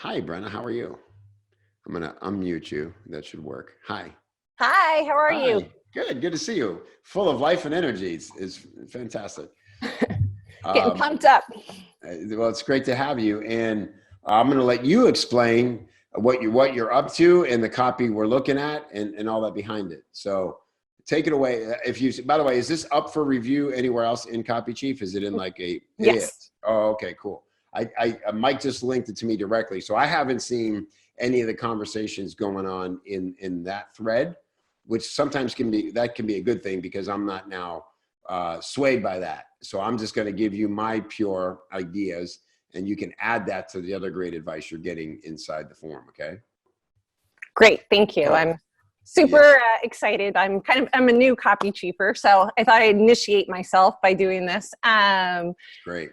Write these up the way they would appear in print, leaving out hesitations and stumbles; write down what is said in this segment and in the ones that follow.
Hi, Brenna. How are you? I'm going to unmute you. That should work. Hi. Hi, how are you? Hi. Good. Good to see you. Full of life and energy. It's fantastic. Getting Um, pumped up. well, it's great to have you. And I'm going to let you explain what you're up to and the copy we're looking at and all that behind it. So take it away. By the way, is this up for review anywhere else in Copy Chief? Is it in like it Yes. is. Oh, okay, cool. Mike just linked it to me directly. So I haven't seen any of the conversations going on in that thread, which sometimes can be a good thing because I'm not now swayed by that. So I'm just going to give you my pure ideas and you can add that to the other great advice you're getting inside the forum. Okay. Great, thank you. All right. I'm super excited. I'm a new copy chiefer, so I thought I'd initiate myself by doing this. Great.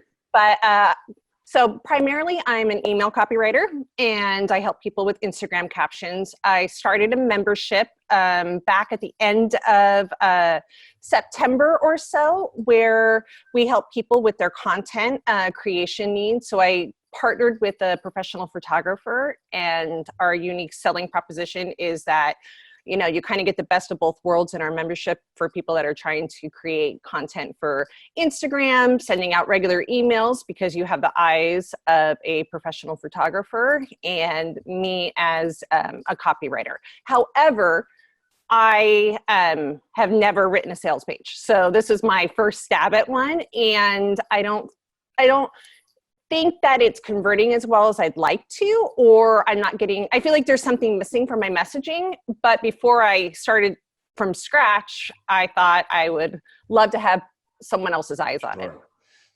So primarily I'm an email copywriter and I help people with Instagram captions. I started a membership back at the end of September or so where we help people with their content creation needs. So I partnered with a professional photographer, and our unique selling proposition is that you kind of get the best of both worlds in our membership for people that are trying to create content for Instagram, sending out regular emails because you have the eyes of a professional photographer and me as a copywriter. However, I have never written a sales page. So this is my first stab at one, and I don't think that it's converting as well as I'd like to, or I feel like there's something missing from my messaging. But before I started from scratch, I thought I would love to have someone else's eyes on it.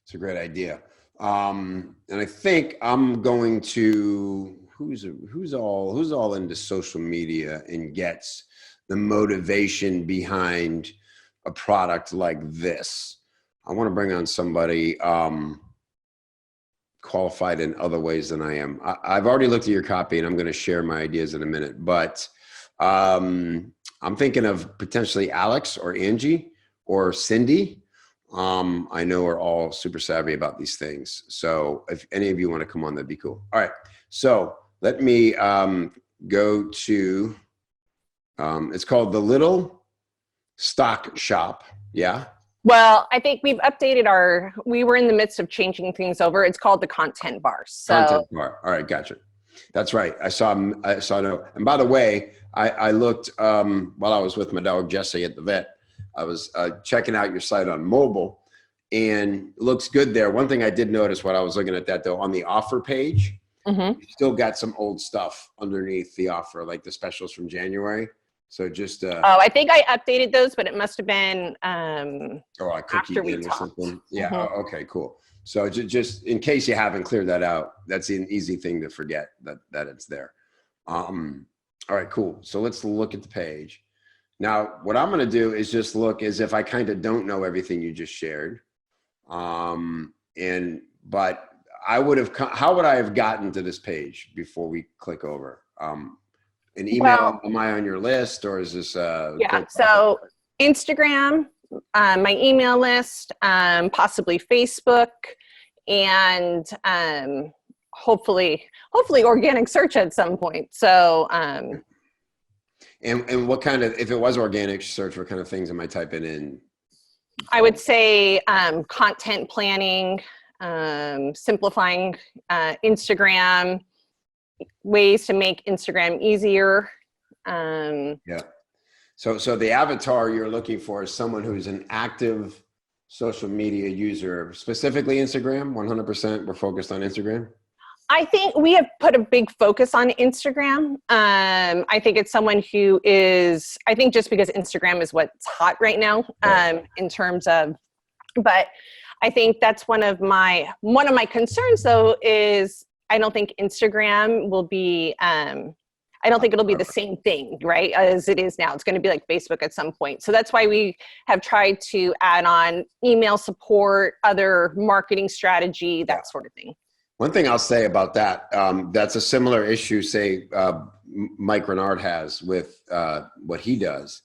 It's a great idea. And I think I'm going to, who's all into social media and gets the motivation behind a product like this. I want to bring on somebody, qualified in other ways than I am. I've already looked at your copy and I'm going to share my ideas in a minute, but I'm thinking of potentially Alex or Angie or Cindy. I know we're all super savvy about these things. So if any of you want to come on, that'd be cool. All right. So let me go to, it's called The Little Stock Shop. Yeah. Well, I think we've updated we were in the midst of changing things over. It's called the content bar. Content bar. All right. Gotcha. That's right. I saw no. And by the way, I looked, while I was with my dog, Jesse, at the vet, I was checking out your site on mobile and it looks good there. One thing I did notice while I was looking at that though, on the offer page, you still got some old stuff underneath the offer, like the specials from January. So just I think I updated those, but it must have been after we talked. Or something. Yeah. Oh, okay, cool. So just in case you haven't cleared that out, that's an easy thing to forget that it's there. All right, cool. So let's look at the page. Now, what I'm going to do is just look as if I kind of don't know everything you just shared. But how would I have gotten to this page before we click over? An email, am I on your list, or is this so Instagram, my email list, possibly Facebook, and hopefully organic search at some point. So and what kind of, if it was organic search, what kind of things am I typing in? I would say content planning, simplifying Instagram, ways to make Instagram easier. Yeah. So the avatar you're looking for is someone who's an active social media user, specifically Instagram. 100%. We're focused on Instagram. I think we have put a big focus on Instagram. I think it's someone who is, I think just because Instagram is what's hot right now, in terms of, but I think that's one of my concerns though is I don't think Instagram will be, I don't think it'll be the same thing, right, as it is now. It's going to be like Facebook at some point. So that's why we have tried to add on email support, other marketing strategy, that sort of thing. One thing I'll say about that, that's a similar issue, say, Mike Renard has with what he does.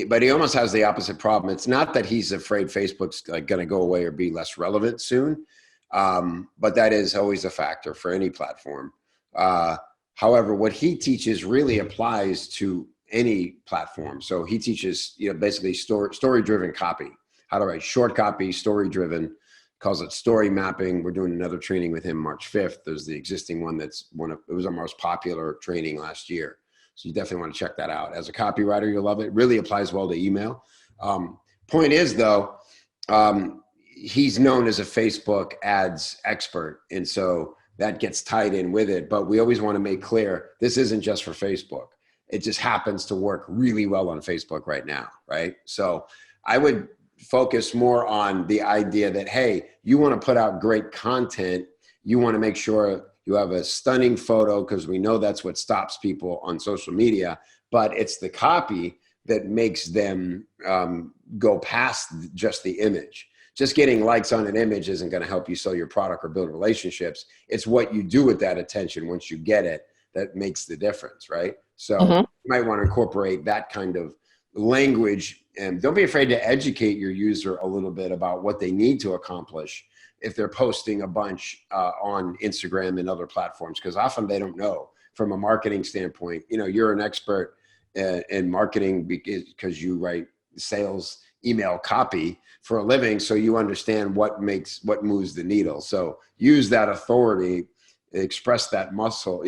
But he almost has the opposite problem. It's not that he's afraid Facebook's going to go away or be less relevant soon. But that is always a factor for any platform. However, what he teaches really applies to any platform. So he teaches, basically story-driven copy, how to write short copy, story-driven, calls it story mapping. We're doing another training with him March 5th. There's the existing one it was our most popular training last year. So you definitely want to check that out. As a copywriter, you'll love it. It really applies well to email. Point is though, he's known as a Facebook ads expert. And so that gets tied in with it. But we always want to make clear, this isn't just for Facebook. It just happens to work really well on Facebook right now, right? So I would focus more on the idea that, hey, you want to put out great content. You want to make sure you have a stunning photo, because we know that's what stops people on social media, but it's the copy that makes them go past just the image. Just getting likes on an image isn't going to help you sell your product or build relationships. It's what you do with that attention once you get it that makes the difference, right? So you might want to incorporate that kind of language, and don't be afraid to educate your user a little bit about what they need to accomplish if they're posting a bunch on Instagram and other platforms, because often they don't know from a marketing standpoint. You're an expert in marketing because you write sales email copy for a living, so you understand what moves the needle. So use that authority, express that muscle,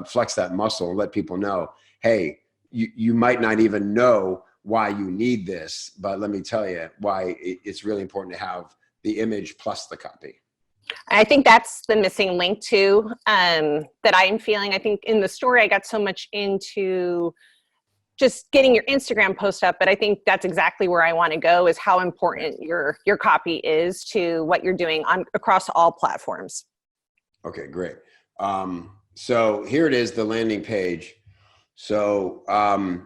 flex that muscle, and let people know, hey, you might not even know why you need this, but let me tell you why it's really important to have the image plus the copy. I think that's the missing link too, that I'm feeling. I think in the story, I got so much into just getting your Instagram post up, but I think that's exactly where I want to go, is how important your copy is to what you're doing across all platforms. Okay, great. So here it is, the landing page. So I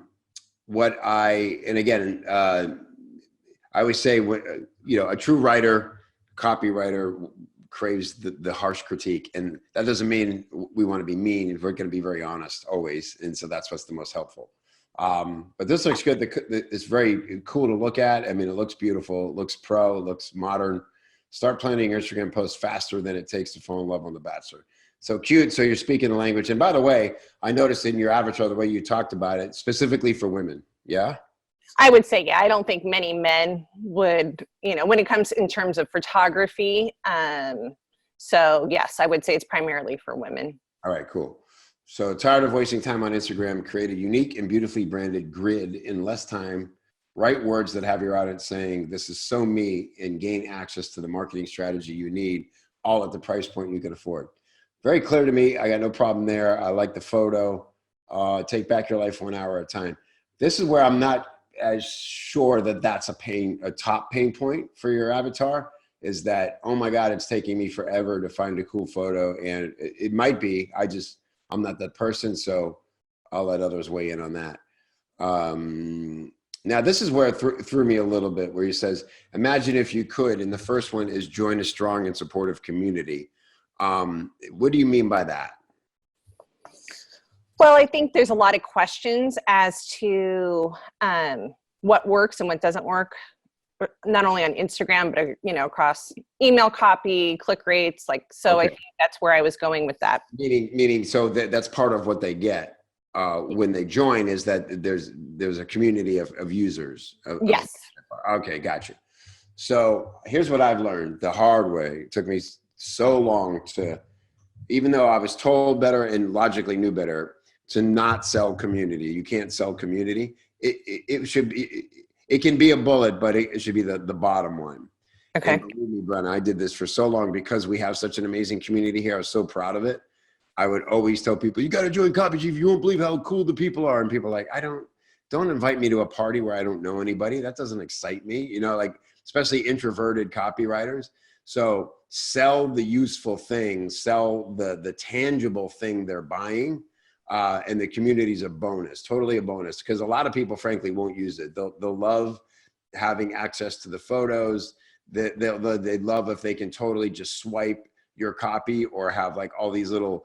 always say, a true writer, copywriter craves the harsh critique, and that doesn't mean we want to be mean. We're going to be very honest always, and so that's what's the most helpful. But this looks good. It's very cool to look at. I mean, it looks beautiful. It looks pro. It looks modern. Start planning your Instagram posts faster than it takes to fall in love on The Bachelor. So cute. So you're speaking the language. And by the way, I noticed in your avatar, the way you talked about it, specifically for women. Yeah. I would say, yeah, I don't think many men would, when it comes in terms of photography. So yes, I would say it's primarily for women. All right, cool. So tired of wasting time on Instagram, create a unique and beautifully branded grid in less time. Write words that have your audience saying, this is so me, and gain access to the marketing strategy you need, all at the price point you can afford. Very clear to me. I got no problem there. I like the photo. Take back your life 1 hour at a time. This is where I'm not as sure that that's a top pain point for your avatar, is that, oh my God, it's taking me forever to find a cool photo. And it might be, I'm not that person. So I'll let others weigh in on that. Now this is where it threw me a little bit, where he says, imagine if you could, and the first one is join a strong and supportive community. What do you mean by that? Well, I think there's a lot of questions as to what works and what doesn't work, not only on Instagram, but across email copy, click rates. Okay. I think that's where I was going with that. Meaning, so that's part of what they get when they join, is that there's a community of users. Yes. Okay, gotcha. So here's what I've learned the hard way. It took me so long to, even though I was told better and logically knew better, to not sell community. You can't sell community. It can be a bullet, but it should be the bottom one. Okay. And believe me, Brenna, I did this for so long because we have such an amazing community here. I was so proud of it. I would always tell people, you got to join Copy Chief. You won't believe how cool the people are. And people are like, don't invite me to a party where I don't know anybody. That doesn't excite me, especially introverted copywriters. So sell the useful thing, sell the tangible thing they're buying. And the community is a bonus, totally a bonus, because a lot of people, frankly, won't use it. They'll love having access to the photos. They'd love if they can totally just swipe your copy, or have like all these little,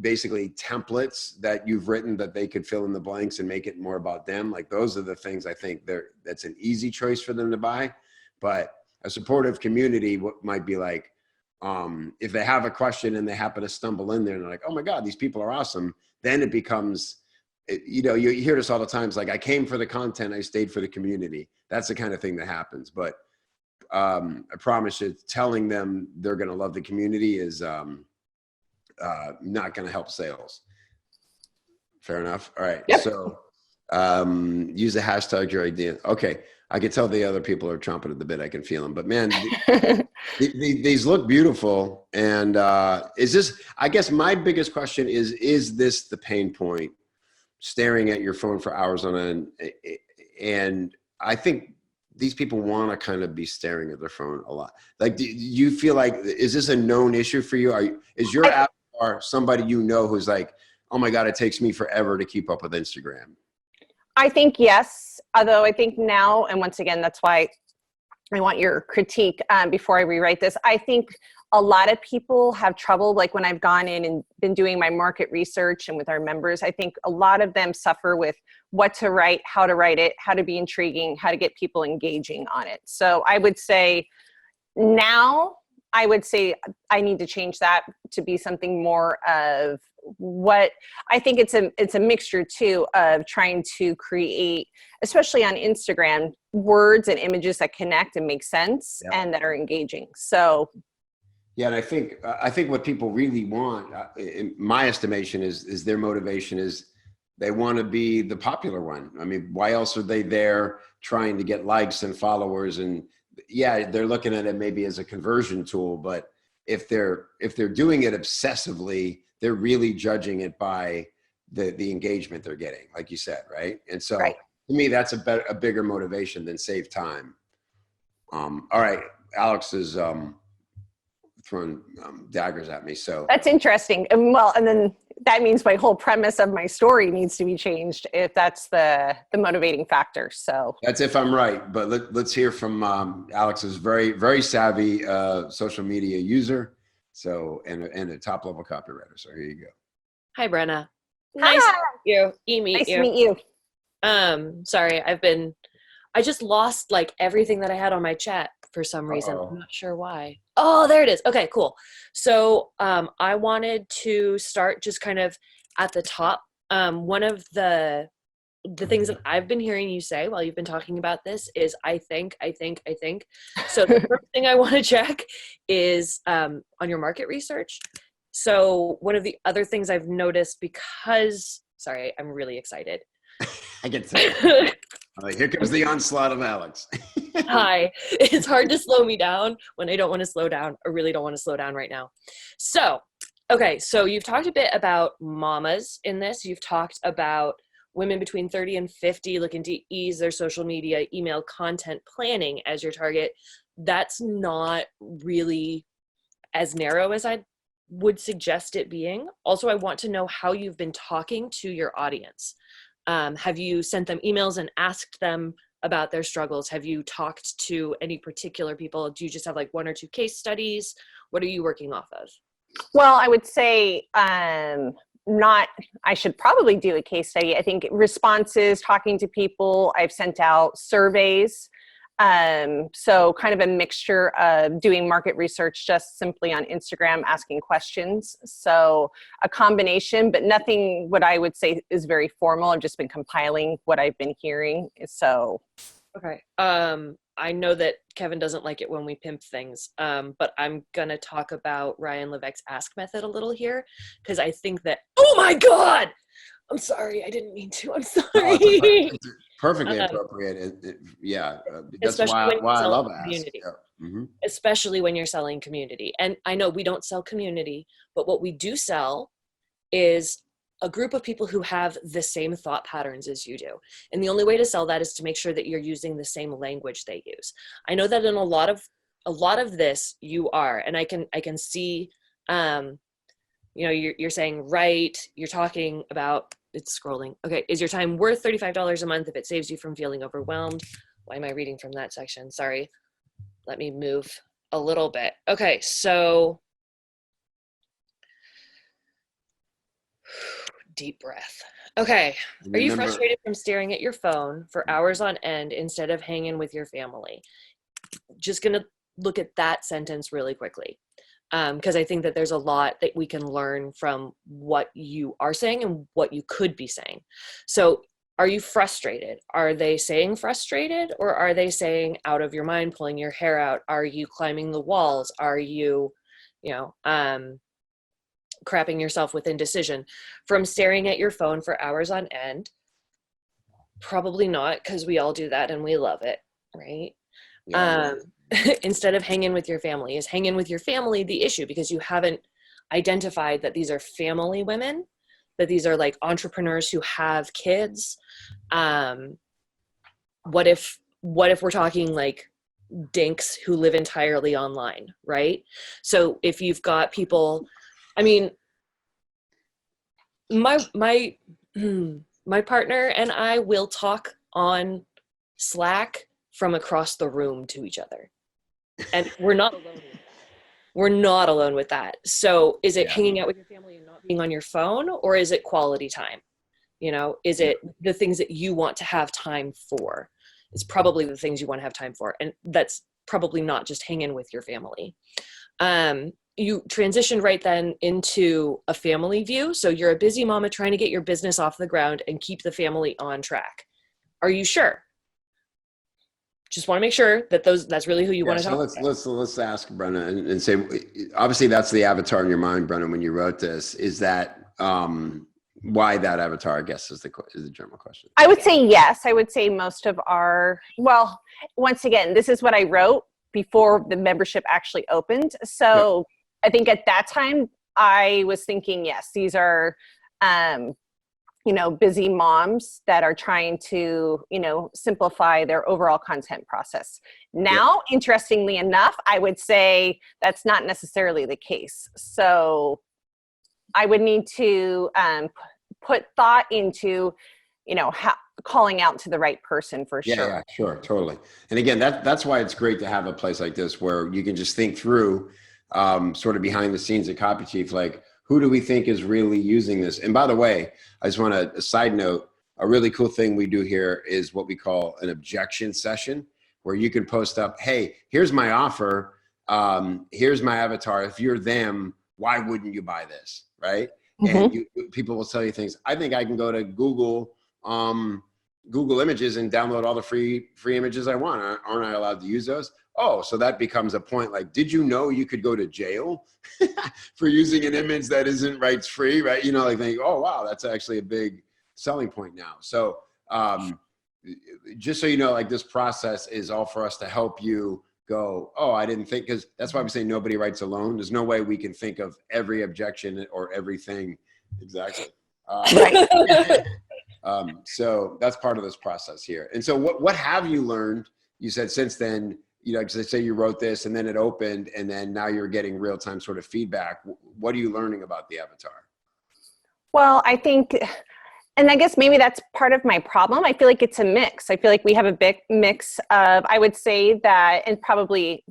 basically templates that you've written that they could fill in the blanks and make it more about them. Like those are the things I think that's an easy choice for them to buy. But a supportive community might be like, If they have a question and they happen to stumble in there and they're like, oh my God, these people are awesome, then it becomes, you know, you hear this all the time. It's like, I came for the content, I stayed for the community. That's the kind of thing that happens. But I promise you, telling them they're going to love the community is not going to help sales. Fair enough. All right. Yep. So use the hashtag your idea. Okay. I can tell the other people are chomping at the bit. I can feel them. But man, these look beautiful. And is this, I guess my biggest question is this the pain point? Staring at your phone for hours on end. And I think these people want to kind of be staring at their phone a lot. Like, do you feel like, is this a known issue for you? Is your avatar somebody you know who's like, oh my God, it takes me forever to keep up with Instagram? I think yes, although I think now, and once again, that's why I want your critique before I rewrite this. I think a lot of people have trouble, like when I've gone in and been doing my market research and with our members, I think a lot of them suffer with what to write, how to write it, how to be intriguing, how to get people engaging on it. So I would say now, I would say I need to change that to be something more of what I think it's a mixture too of trying to create, especially on Instagram, words and images that connect and make sense and that are engaging. So yeah, and I think what people really want, in my estimation, is their motivation is they want to be the popular one. I mean, why else are they there trying to get likes and followers? And yeah, they're looking at it maybe as a conversion tool, but if they're doing it obsessively, they're really judging it by the engagement they're getting, like you said, right? And so to me, that's a bigger motivation than save time. All right, Alex is throwing daggers at me. So that's interesting. Well, and then that means my whole premise of my story needs to be changed if that's the motivating factor. So that's if I'm right. But let's hear from Alex's very, very savvy social media user. So and a top level copywriter. So here you go. Hi, Brenna. Hi. Nice to meet you. Nice to meet you. Sorry, I just lost like everything that I had on my chat for some reason. Uh-oh. I'm not sure why. Oh, there it is. Okay, cool. So I wanted to start just kind of at the top. One of the things that I've been hearing you say while you've been talking about this is I think. So the first thing I want to check is on your market research. So one of the other things I've noticed sorry, I'm really excited. I can say here comes the onslaught of Alex. Hi. It's hard to slow me down when I don't want to slow down or really don't want to slow down right now. So, okay. So you've talked a bit about mamas in this. You've talked about women between 30 and 50 looking to ease their social media, email content planning as your target. That's not really as narrow as I would suggest it being. Also, I want to know how you've been talking to your audience. Have you sent them emails and asked them about their struggles? Have you talked to any particular people? Do you just have like one or two case studies? What are you working off of? Well, I would say I should probably do a case study. I think responses, talking to people, I've sent out surveys. So kind of a mixture of doing market research just simply on Instagram, asking questions. So a combination, but nothing what I would say is very formal. I've just been compiling what I've been hearing. So. Okay. I know that Kevin doesn't like it when we pimp things, but I'm going to talk about Ryan Levesque's ask method a little here because I think that, oh my God, I'm sorry. I didn't mean to. I'm sorry. It's perfectly appropriate. That's why I love ask. Yeah. Mm-hmm. Especially when you're selling community. And I know we don't sell community, but what we do sell is a group of people who have the same thought patterns as you do. And the only way to sell that is to make sure that you're using the same language they use. I know that in a lot of this you are, and I can see, you're saying, right, you're talking about, it's scrolling. Okay. Is your time worth $35 a month if it saves you from feeling overwhelmed? Why am I reading from that section? Sorry. Let me move a little bit. Okay. So deep breath. Okay. Are you frustrated from staring at your phone for hours on end instead of hanging with your family? Just going to look at that sentence really quickly. because I think that there's a lot that we can learn from what you are saying and what you could be saying. So are you frustrated? Are they saying frustrated, or are they saying out of your mind, pulling your hair out? Are you climbing the walls? Are you, crapping yourself with indecision from staring at your phone for hours on end? Probably not, because we all do that and we love it, right? Yeah. Instead of hang in with your family. Is hang in with your family the issue because you haven't identified that these are family women, that these are like entrepreneurs who have kids? What if we're talking like dinks who live entirely online, right? So if you've got people, I mean, my my partner and I will talk on Slack from across the room to each other, and we're not alone with that. We're not alone with that. So is it Yeah. hanging out with your family and not being on your phone, or is it quality time? Is it the things that you want to have time for? It's probably the things you want to have time for, and that's probably not just hanging with your family. You transitioned right then into a family view. So you're a busy mama trying to get your business off the ground and keep the family on track. Are you sure? Just want to make sure that that's really who you want to So talk about. let's ask Brenna and say, obviously that's the avatar in your mind, Brenna, when you wrote this. Is that why that avatar? I guess is the general question. I would say yes. I would say most of well, once again, this is what I wrote before the membership actually opened. So I think at that time I was thinking, yes, these are, busy moms that are trying to, simplify their overall content process. Now, interestingly enough, I would say that's not necessarily the case. So I would need to put thought into, calling out to the right person for sure. Yeah, sure, totally. And again, that's why it's great to have a place like this where you can just think through sort of behind the scenes at Copy Chief, like who do we think is really using this? And by the way, I just want a side note, a really cool thing we do here is what we call an objection session, where you can post up, hey, here's my offer. Here's my avatar. If you're them, why wouldn't you buy this, right? And people will tell you things. I think I can go to Google Images and download all the free images I want. Aren't I allowed to use those? Oh, so that becomes a point like, did you know you could go to jail for using an image that isn't rights free, right? Like think, oh, wow, that's actually a big selling point now. So just so you know, like this process is all for us to help you go, oh, I didn't think, because that's why we say nobody writes alone. There's no way we can think of every objection or everything. Exactly. Right. So that's part of this process here. And so what have you learned? You said since then, because I say you wrote this and then it opened and then now you're getting real-time sort of feedback. What are you learning about the avatar? Well, I think, and I guess maybe that's part of my problem. I feel like it's a mix. I feel like we have a big mix of, I would say that, and probably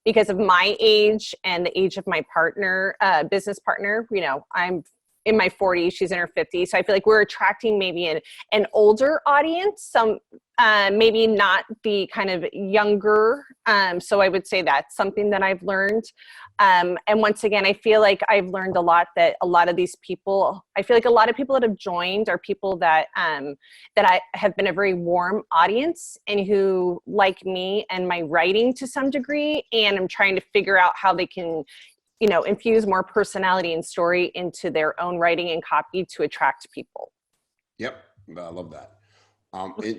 because of my age and the age of my partner, business partner, I'm in my 40s, she's in her 50s. So I feel like we're attracting maybe an older audience, some maybe not the kind of younger. So I would say that's something that I've learned. And once again, I feel like I've learned a lot that a lot of these people, I feel like a lot of people that have joined are people that I have been a very warm audience and who like me and my writing to some degree. And I'm trying to figure out how they can infuse more personality and story into their own writing and copy to attract people. Yep. I love that.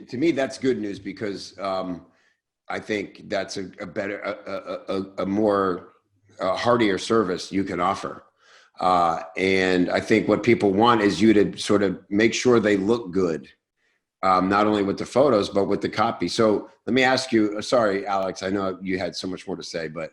To me, that's good news because I think that's a better, a more heartier service you can offer. And I think what people want is you to sort of make sure they look good, not only with the photos, but with the copy. So let me ask you, sorry, Alex, I know you had so much more to say, but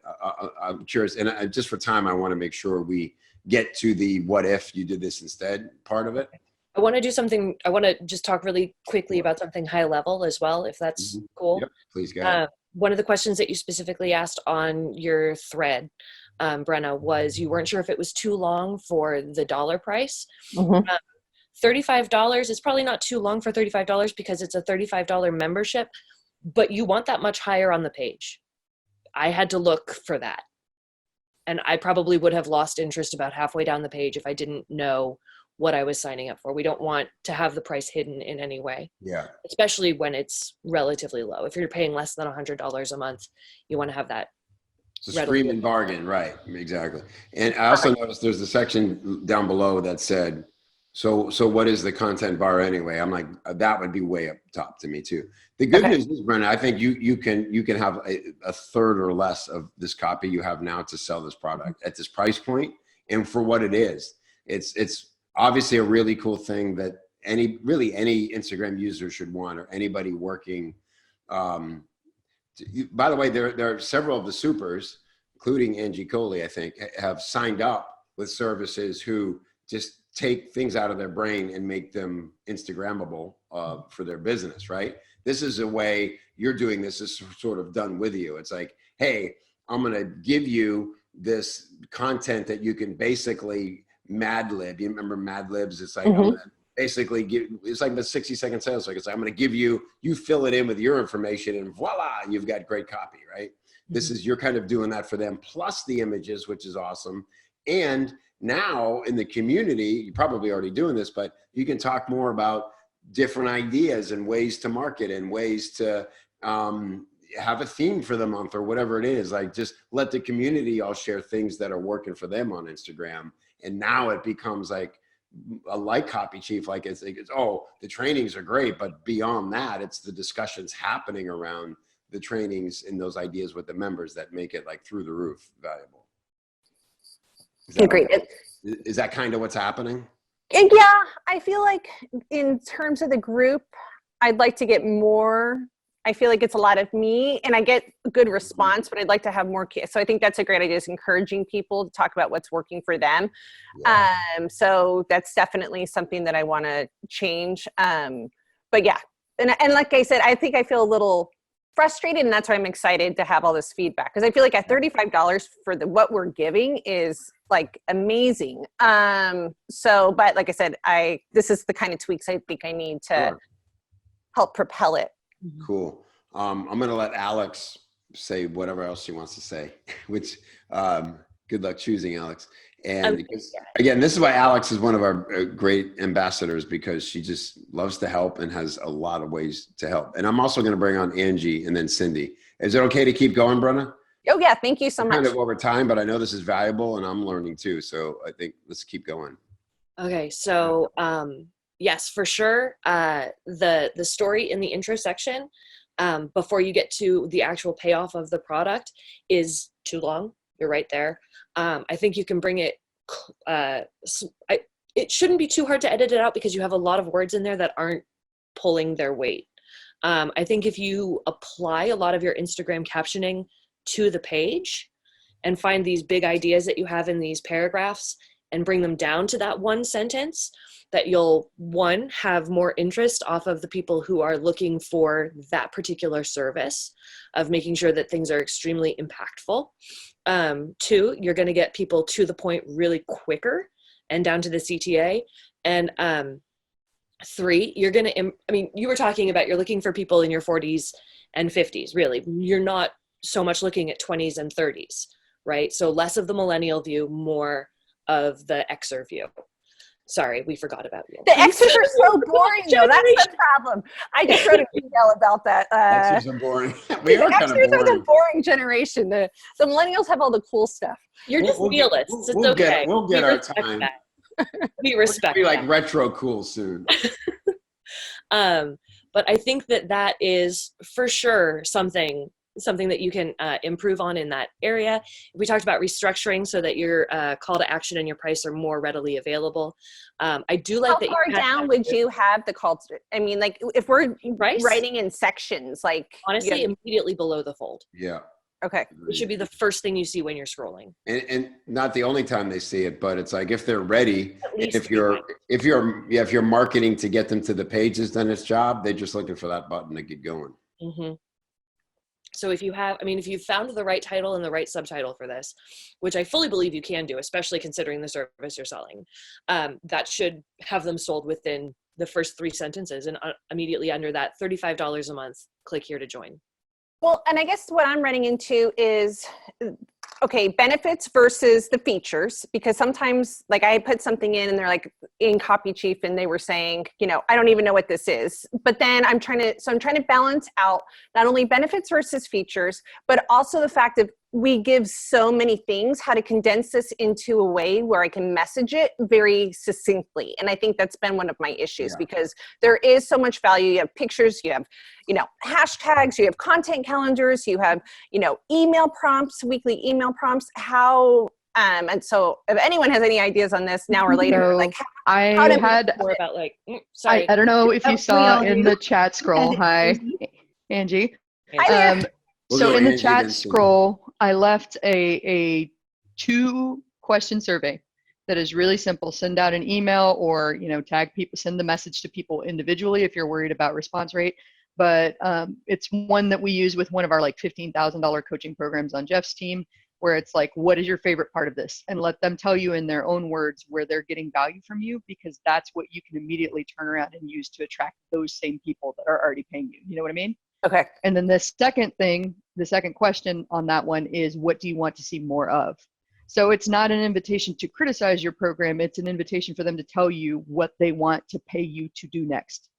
I'm curious. And just for time, I want to make sure we get to the what if you did this instead part of it. I want to do something. I want to just talk really quickly about something high level as well, if that's cool. Yep, please go ahead. One of the questions that you specifically asked on your thread, Brenna, was you weren't sure if it was too long for the dollar price. $35 is probably not too long for $35 because it's a $35 membership, but you want that much higher on the page. I had to look for that. And I probably would have lost interest about halfway down the page if I didn't know what I was signing up for. We don't want to have the price hidden in any way. Yeah. Especially when it's relatively low. If you're paying less than $100 a month, you want to have that. It's a screaming bargain, right? Exactly. And I also noticed there's a section down below that said, so what is the content bar anyway? I'm like, that would be way up top to me too. The good news is, Brenna, I think you can have a third or less of this copy you have now to sell this product at this price point, and for what it is. It's obviously a really cool thing that any Instagram user should want, or anybody working. By the way, there are several of the supers, including Angie Coley, I think, have signed up with services who just take things out of their brain and make them Instagrammable for their business, right? This is a way you're doing this is sort of done with you. It's like, hey, I'm going to give you this content that you can basically Mad Lib. You remember Mad Libs? It's like, I'm gonna basically it's like the 60-second sales. Like, it's like, I'm going to give you fill it in with your information, and voila, you've got great copy, right? This is, you're kind of doing that for them, plus the images, which is awesome. And now in the community, you're probably already doing this, but you can talk more about different ideas and ways to market and ways to have a theme for the month or whatever it is. Like, just let the community all share things that are working for them on Instagram. And now it becomes like a like copy chief. Like, it's oh, the trainings are great, but beyond that, it's the discussions happening around the trainings and those ideas with the members that make it like through the roof valuable. Agreed. Is that kind of what's happening? And yeah, I feel like in terms of the group, I'd like to get more. I feel like it's a lot of me, and I get a good response, but I'd like to have more kids. So I think that's a great idea, is encouraging people to talk about what's working for them. Yeah. So that's definitely something that I want to change. But yeah, and like I said, I think I feel a little frustrated, and that's why I'm excited to have all this feedback, because I feel like at $35 for what we're giving is like amazing. So, but like I said, this is the kind of tweaks I think I need to help propel it. Cool. I'm going to let Alex say whatever else she wants to say, which good luck choosing, Alex. And because, again, this is why Alex is one of our great ambassadors, because she just loves to help and has a lot of ways to help. And I'm also going to bring on Angie and then Cindy. Is it okay to keep going, Brenna? Oh yeah, thank you so much. Kind of over time, but I know this is valuable and I'm learning too. So I think let's keep going. Okay, so yes, for sure. The story in the intro section, before you get to the actual payoff of the product, is too long. You're right there. I think you can bring it. It shouldn't be too hard to edit it out, because you have a lot of words in there that aren't pulling their weight. I think if you apply a lot of your Instagram captioning to the page and find these big ideas that you have in these paragraphs and bring them down to that one sentence, that you'll, one, have more interest off of the people who are looking for that particular service, of making sure that things are extremely impactful. Two, you're going to get people to the point really quicker and down to the CTA. And three, you're going to, I mean, you were talking about you're looking for people in your 40s and 50s, really. You're not so much looking at 20s and 30s, right? So less of the millennial view, more of the Xer view. Sorry, we forgot about you. The Xers are so boring, though. That's the problem. I just wrote an email about that. Xers are boring. We are kind of boring. Xers are the boring generation. The millennials have all the cool stuff. You're just realists. It's okay. We'll get our time. We respect We'll be like retro cool soon. But I think that is for sure something that you can improve on in that area. We talked about restructuring so that your call to action and your price are more readily available. I do like that. How far down would you have the call to? I mean, like if we're price? writing in sections, like honestly, immediately below the fold. Yeah. Okay. It should be the first thing you see when you're scrolling. And not the only time they see it, but it's like if they're ready, if you're marketing to get them to the page has done its job, they're just looking for that button to get going. Mm-hmm. So if you've found the right title and the right subtitle for this, which I fully believe you can do, especially considering the service you're selling, that should have them sold within the first 3 sentences, and immediately under that, $35 a month, click here to join. Well, and I guess what I'm running into is okay, benefits versus the features, because sometimes like I put something in and they're like in Copy Chief and they were saying, I don't even know what this is. But then I'm trying to balance out not only benefits versus features, but also the fact of we give so many things, how to condense this into a way where I can message it very succinctly. And I think that's been one of my issues because there is so much value. You have pictures, you have, hashtags, you have content calendars, you have, email prompts, weekly email prompts, and so if anyone has any ideas on this now or later, So like I had More about like, sorry. I don't know if you saw in the chat scroll. Hi, Angie. Hi there. We'll So go in the Angie, chat then Cindy. scroll, I left a 2-question survey that is really simple. Send out an email or, tag people, send the message to people individually if you're worried about response rate. But it's one that we use with one of our like $15,000 coaching programs on Jeff's team, where it's like, what is your favorite part of this? And let them tell you in their own words where they're getting value from you, because that's what you can immediately turn around and use to attract those same people that are already paying you. You know what I mean? Okay. And then the second question on that one is, what do you want to see more of? So it's not an invitation to criticize your program. It's an invitation for them to tell you what they want to pay you to do next.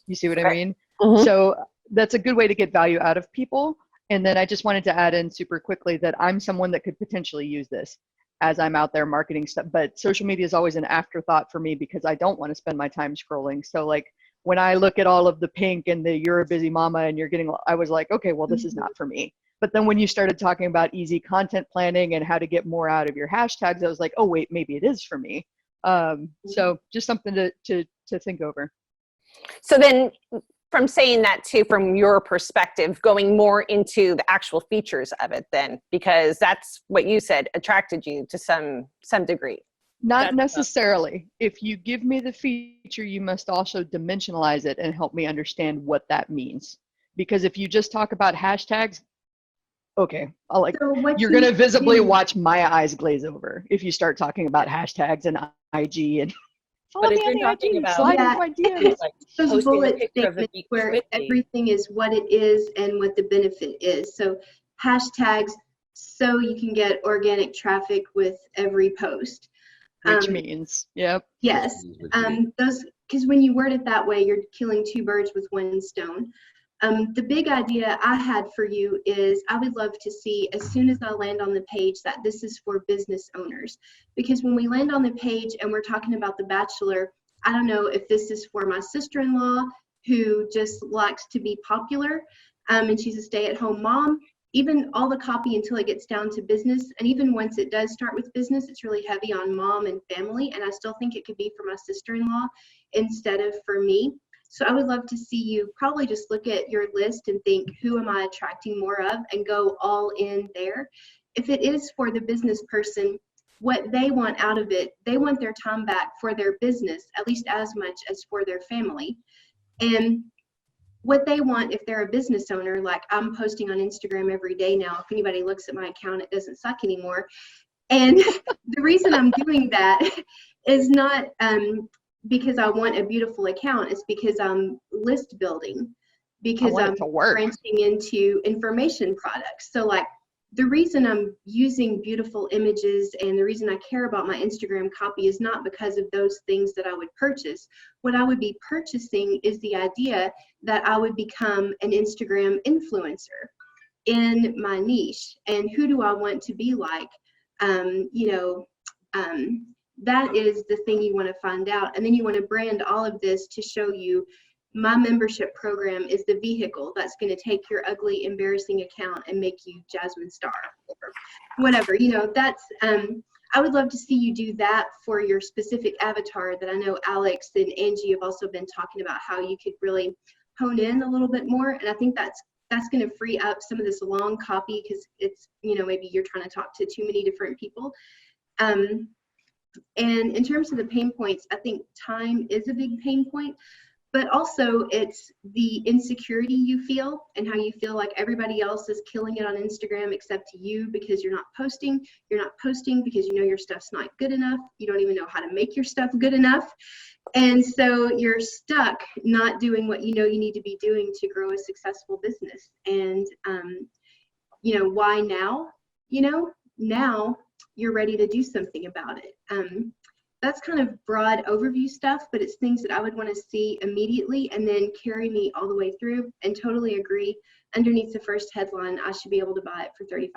You see what I mean? Mm-hmm. So that's a good way to get value out of people. And then I just wanted to add in super quickly that I'm someone that could potentially use this as I'm out there marketing stuff. But social media is always an afterthought for me because I don't want to spend my time scrolling. So like when I look at all of the pink and the you're a busy mama and I was like, okay, well, this is not for me. But then when you started talking about easy content planning and how to get more out of your hashtags, I was like, oh, wait, maybe it is for me. So just something to think over. So then from saying that too, from your perspective, going more into the actual features of it then, because that's what you said attracted you to some degree. Not necessarily. If you give me the feature, you must also dimensionalize it and help me understand what that means. Because if you just talk about hashtags, okay, you're going to visibly watch my eyes glaze over if you start talking about hashtags and IG and But if you're talking about slide into my DMs. like those posting a bullet picture of a statements beach where with me, everything is what it is and what the benefit is. So hashtags, so you can get organic traffic with every post. Which means, yep. Yes, those, because when you word it that way, you're killing two birds with one stone. The big idea I had for you is I would love to see as soon as I land on the page that this is for business owners. Because when we land on the page and we're talking about The Bachelor, I don't know if this is for my sister-in-law who just likes to be popular and she's a stay-at-home mom. Even all the copy until it gets down to business, and even once it does start with business, it's really heavy on mom and family, and I still think it could be for my sister-in-law instead of for me. So I would love to see you probably just look at your list and think, who am I attracting more of, and go all in there. If it is for the business person, what they want out of it, they want their time back for their business, at least as much as for their family. And what they want, if they're a business owner, like I'm posting on Instagram every day now. If anybody looks at my account, it doesn't suck anymore. And the reason I'm doing that is not because I want a beautiful account. It's because I'm list building, because I'm branching into information products. So like the reason I'm using beautiful images and the reason I care about my Instagram copy is not because of those things that I would purchase. What I would be purchasing is the idea that I would become an Instagram influencer in my niche. And who do I want to be like? That is the thing you want to find out. And then you want to brand all of this to show you my membership program is the vehicle that's going to take your ugly, embarrassing account and make you Jasmine Star or whatever. That's, I would love to see you do that for your specific avatar that I know Alex and Angie have also been talking about how you could really hone in a little bit more. And I think that's going to free up some of this long copy because it's, maybe you're trying to talk to too many different people. And in terms of the pain points, I think time is a big pain point. But also it's the insecurity you feel and how you feel like everybody else is killing it on Instagram except you because you're not posting. You're not posting because your stuff's not good enough. You don't even know how to make your stuff good enough. And so you're stuck not doing what you need to be doing to grow a successful business. And, why now? now you're ready to do something about it. That's kind of broad overview stuff, but it's things that I would want to see immediately and then carry me all the way through, and totally agree. Underneath the first headline, I should be able to buy it for $35.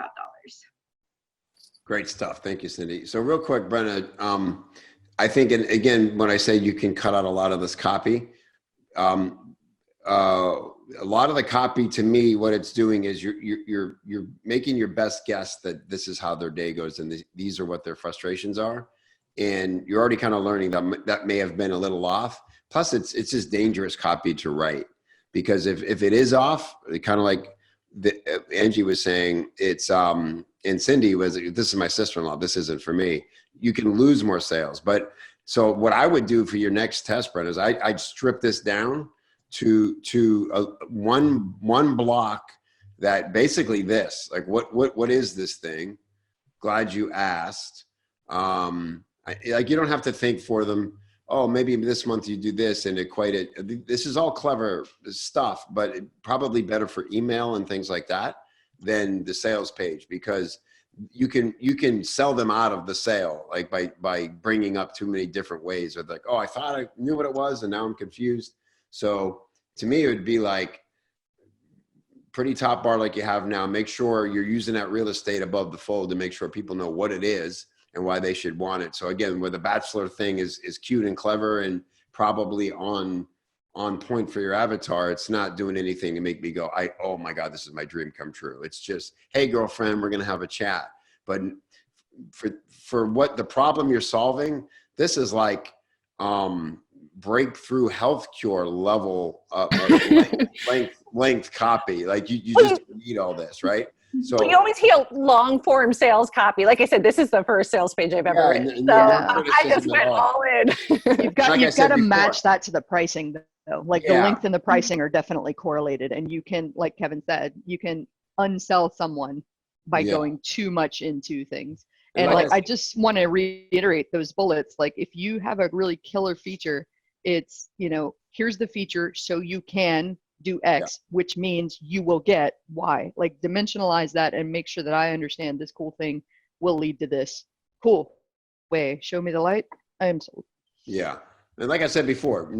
Great stuff. Thank you, Cindy. So real quick, Brenna, I think, and again, when I say you can cut out a lot of this copy, a lot of the copy to me, what it's doing is you're making your best guess that this is how their day goes and these are what their frustrations are. And you're already kind of learning that may have been a little off. Plus it's just dangerous copy to write, because if it is off, kind of like Angie was saying, it's, and Cindy was, this is my sister-in-law, this isn't for me. You can lose more sales. But so what I would do for your next test, Brent, is I'd strip this down to one block that basically this, like what is this thing? Glad you asked. Like you don't have to think for them, oh, maybe this month you do this and equate it. This is all clever stuff, but probably better for email and things like that than the sales page, because you can sell them out of the sale, like by bringing up too many different ways of like, oh, I thought I knew what it was and now I'm confused. So to me, it would be like pretty top bar like you have now. Make sure you're using that real estate above the fold to make sure people know what it is and why they should want it. So again, where the bachelor thing is cute and clever and probably on point for your avatar, it's not doing anything to make me go, oh my God, this is my dream come true. It's just, hey girlfriend, we're gonna have a chat. But for what the problem you're solving, this is like breakthrough health cure level length copy. Like you just need all this, right? So you always hear long form sales copy. Like I said, this is the first sales page I've ever written. So I just went all in. You've got Like to match that to the pricing though. Like the Yeah. length and the pricing are definitely correlated, and you can, like Kevin said, you can unsell someone by going too much into things. And like I just want to reiterate those bullets. Like if you have a really killer feature, it's, here's the feature so you can do X, which means you will get Y. Like dimensionalize that and make sure that I understand this cool thing will lead to this. Cool. Way, show me the light. I am sold. Yeah. And like I said before,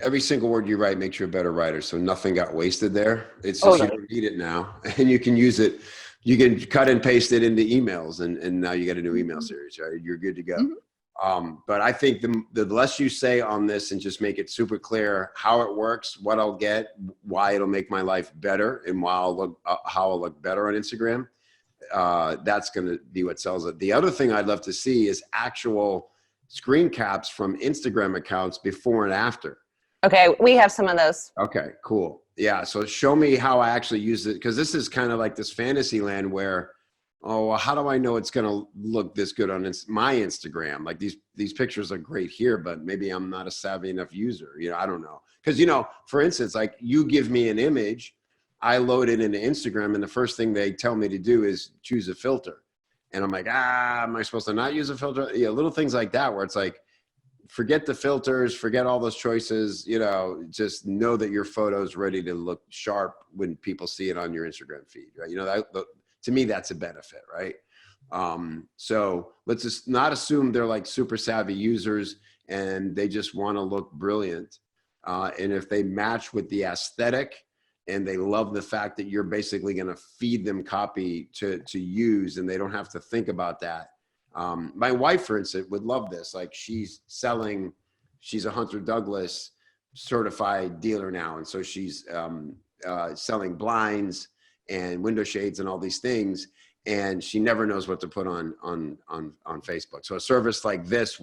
every single word you write makes you a better writer. So nothing got wasted there. It's just you don't need it now. And you can use it. You can cut and paste it into emails and now you get a new email series, right? You're good to go. But I think the less you say on this and just make it super clear how it works, what I'll get, why it'll make my life better, and how I'll look better on Instagram, that's going to be what sells it. The other thing I'd love to see is actual screen caps from Instagram accounts before and after. Okay, we have some of those. Okay, cool. Yeah, so show me how I actually use it, because this is kind of like this fantasy land where, oh, well, how do I know it's going to look this good on my Instagram? Like these pictures are great here, but maybe I'm not a savvy enough user. I don't know. Because, for instance, like you give me an image, I load it into Instagram, and the first thing they tell me to do is choose a filter. And I'm like, am I supposed to not use a filter? Yeah, little things like that where it's like, forget the filters, forget all those choices, just know that your photo's ready to look sharp when people see it on your Instagram feed, right? To me, that's a benefit, right? So let's just not assume they're like super savvy users and they just want to look brilliant. And if they match with the aesthetic and they love the fact that you're basically going to feed them copy to use and they don't have to think about that. My wife, for instance, would love this. Like she's a Hunter Douglas certified dealer now. And so she's selling blinds and window shades and all these things, and she never knows what to put on Facebook. So a service like this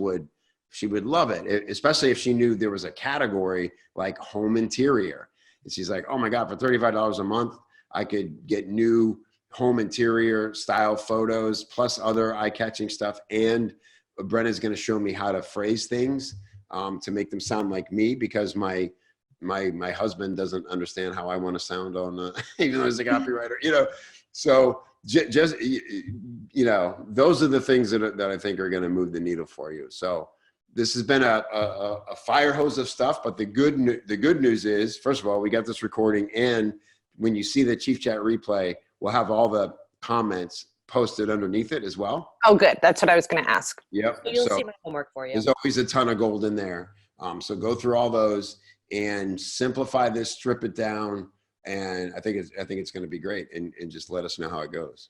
she would love it, especially if she knew there was a category like home interior. And she's like, oh my God, for $35 a month, I could get new home interior style photos plus other eye-catching stuff. And Brenna's going to show me how to phrase things to make them sound like me, because my husband doesn't understand how I want to sound on, even though he's a copywriter, so just, those are the things that I think are going to move the needle for you. So this has been a fire hose of stuff, but the good news is, first of all, we got this recording, and when you see the Chief Chat replay, we'll have all the comments posted underneath it as well. Oh, good. That's what I was going to ask. Yep. So you'll So see my homework for you. there's always a ton of gold in there. So go through all those and simplify this, strip it down. And I think it's going to be great. And just let us know how it goes.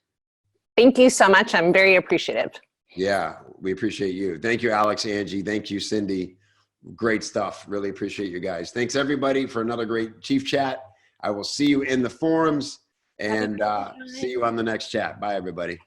Thank you so much. I'm very appreciative. Yeah, we appreciate you. Thank you, Alex, Angie. Thank you, Cindy. Great stuff. Really appreciate you guys. Thanks everybody for another great Chief Chat. I will see you in the forums and see you on the next chat. Bye, everybody.